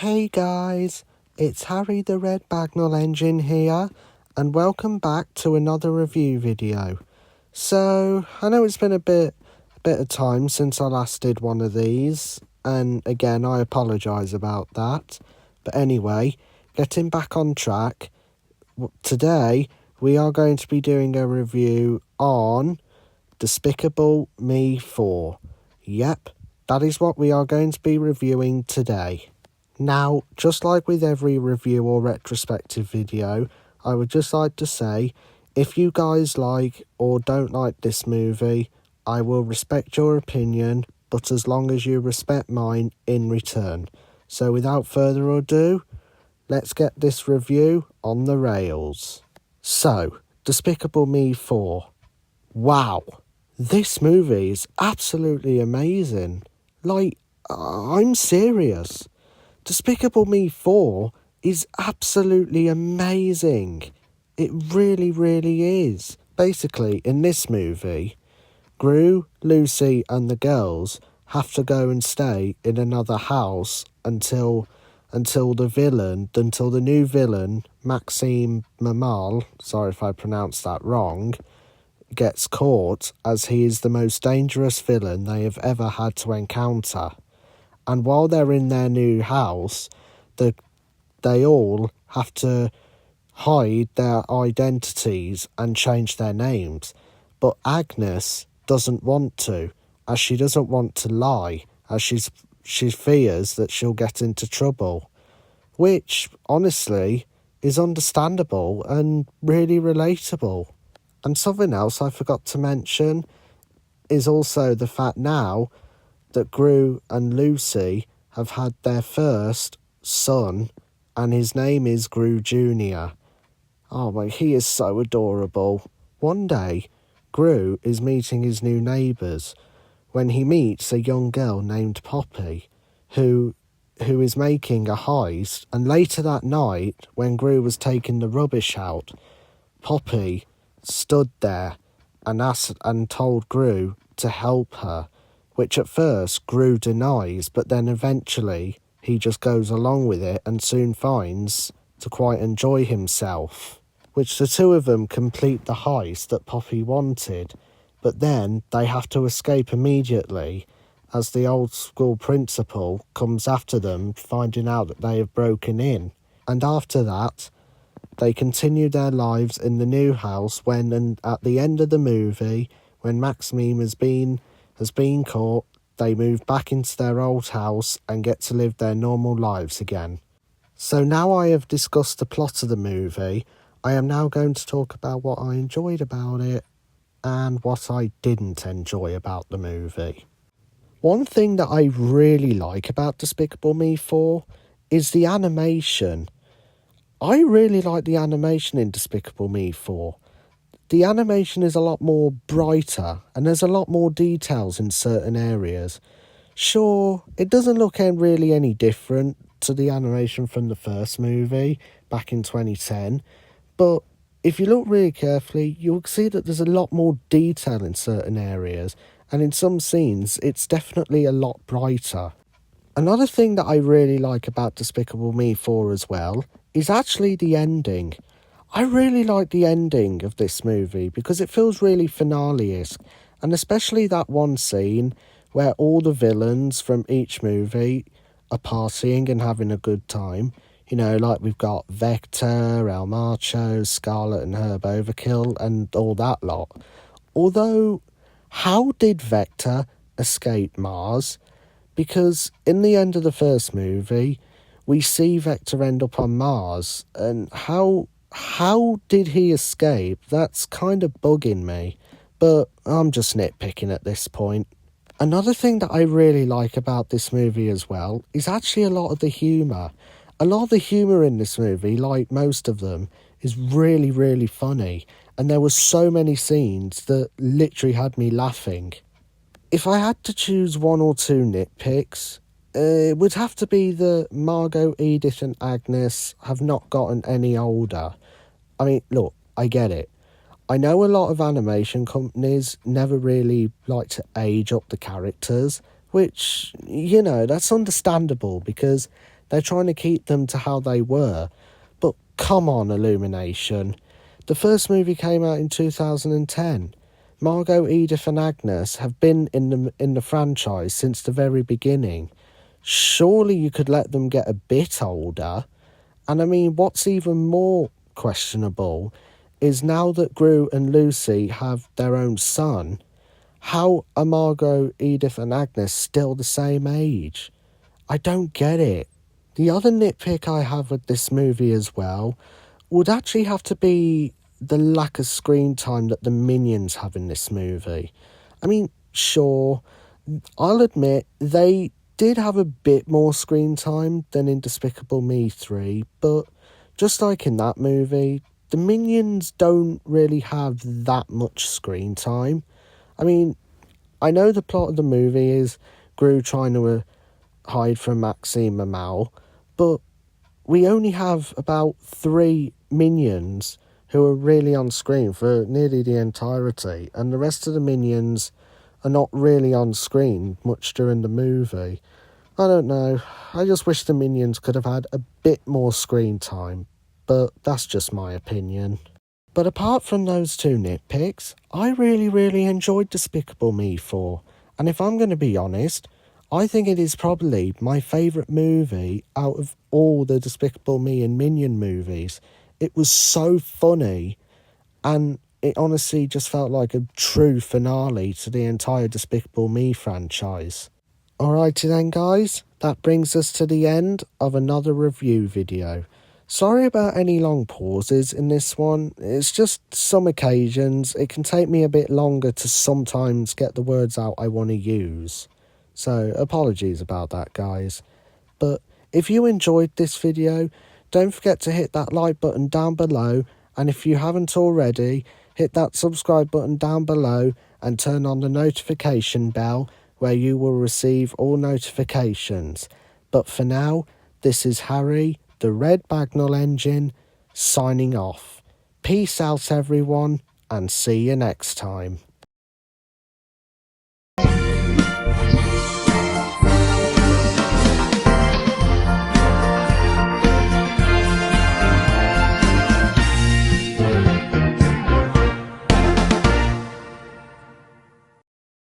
Hey guys, it's Harry the Red Bagnall Engine here, and welcome back to another review video. So, I know it's been a bit of time since I last did one of these, and again I apologise about that. But anyway, getting back on track, today we are going to be doing a review on Despicable Me 4. Yep, that is what we are going to be reviewing today. Now, just like with every review or retrospective video, I would just like to say, if you guys like or don't like this movie, I will respect your opinion, but as long as you respect mine in return. So without further ado, let's get this review on the rails. So, Despicable Me 4. Wow, this movie is absolutely amazing. Like, I'm serious. Despicable Me 4 is absolutely amazing. It really, really is. Basically, in this movie, Gru, Lucy and the girls have to go and stay in another house until the new villain, Maxime Mamal, sorry if I pronounced that wrong, gets caught, as he is the most dangerous villain they have ever had to encounter. And while they're in their new house, they all have to hide their identities and change their names. But Agnes doesn't want to, as she doesn't want to lie, as she fears that she'll get into trouble. Which, honestly, is understandable and really relatable. And something else I forgot to mention is also the fact now that Gru and Lucy have had their first son, and his name is Gru Jr. Oh my, he is so adorable. One day, Gru is meeting his new neighbours when he meets a young girl named Poppy, who is making a heist, and later that night, when Gru was taking the rubbish out, Poppy stood there and told Gru to help her, which at first Gru denies, but then eventually he just goes along with it and soon finds to quite enjoy himself, which the two of them complete the heist that Poppy wanted, but then they have to escape immediately as the old school principal comes after them, finding out that they have broken in. And after that, they continue their lives in the new house when, and at the end of the movie, when Maxime has been caught, they move back into their old house and get to live their normal lives again. So now I have discussed the plot of the movie, I am now going to talk about what I enjoyed about it and what I didn't enjoy about the movie. One thing that I really like about Despicable Me 4 is the animation. I really like the animation in Despicable Me 4. The animation is a lot more brighter and there's a lot more details in certain areas. Sure, it doesn't look really any different to the animation from the first movie back in 2010, but if you look really carefully, you'll see that there's a lot more detail in certain areas, and in some scenes, it's definitely a lot brighter. Another thing that I really like about Despicable Me 4 as well is actually the ending. I really like the ending of this movie because it feels really finale-esque, and especially that one scene where all the villains from each movie are partying and having a good time. You know, like we've got Vector, El Macho, Scarlet and Herb Overkill and all that lot. Although, how did Vector escape Mars? Because in the end of the first movie, we see Vector end up on Mars, and how did he escape? That's kind of bugging me, but I'm just nitpicking at this point. Another thing that I really like about this movie as well is actually a lot of the humour. A lot of the humour in this movie, like most of them, is really, really funny, and there were so many scenes that literally had me laughing. If I had to choose one or two nitpicks, it would have to be that Margot, Edith and Agnes have not gotten any older. I mean, look, I get it. I know a lot of animation companies never really like to age up the characters, which, you know, that's understandable because They're trying to keep them to how they were. But come on, Illumination. The first movie came out in 2010. Margot, Edith and Agnes have been in the franchise since the very beginning. Surely you could let them get a bit older. And I mean, what's even more questionable is now that Gru and Lucy have their own son, how are Margot, Edith and Agnes still the same age? I don't get it. The other nitpick I have with this movie as well would actually have to be the lack of screen time that the minions have in this movie. I mean, sure, I'll admit they did have a bit more screen time than in Despicable Me 3, but just like in that movie, the minions don't really have that much screen time. I mean, I know the plot of the movie is Gru trying to hide from Maxime and Mal, but we only have about 3 minions who are really on screen for nearly the entirety, and the rest of the minions are not really on screen much during the movie. I don't know, I just wish the minions could have had a bit more screen time, but that's just my opinion. But apart from those 2 nitpicks, I really enjoyed Despicable Me 4, and if I'm going to be honest, I think it is probably my favourite movie out of all the Despicable Me and Minion movies. It was so funny, and it honestly just felt like a true finale to the entire Despicable Me franchise. Alrighty then guys, that brings us to the end of another review video. Sorry about any long pauses in this one, it's just some occasions it can take me a bit longer to sometimes get the words out I want to use. So apologies about that guys. But if you enjoyed this video, don't forget to hit that like button down below, and if you haven't already, hit that subscribe button down below and turn on the notification bell where you will receive all notifications. But for now, this is Harry, the Red Bagnall Engine, signing off. Peace out everyone, and see you next time.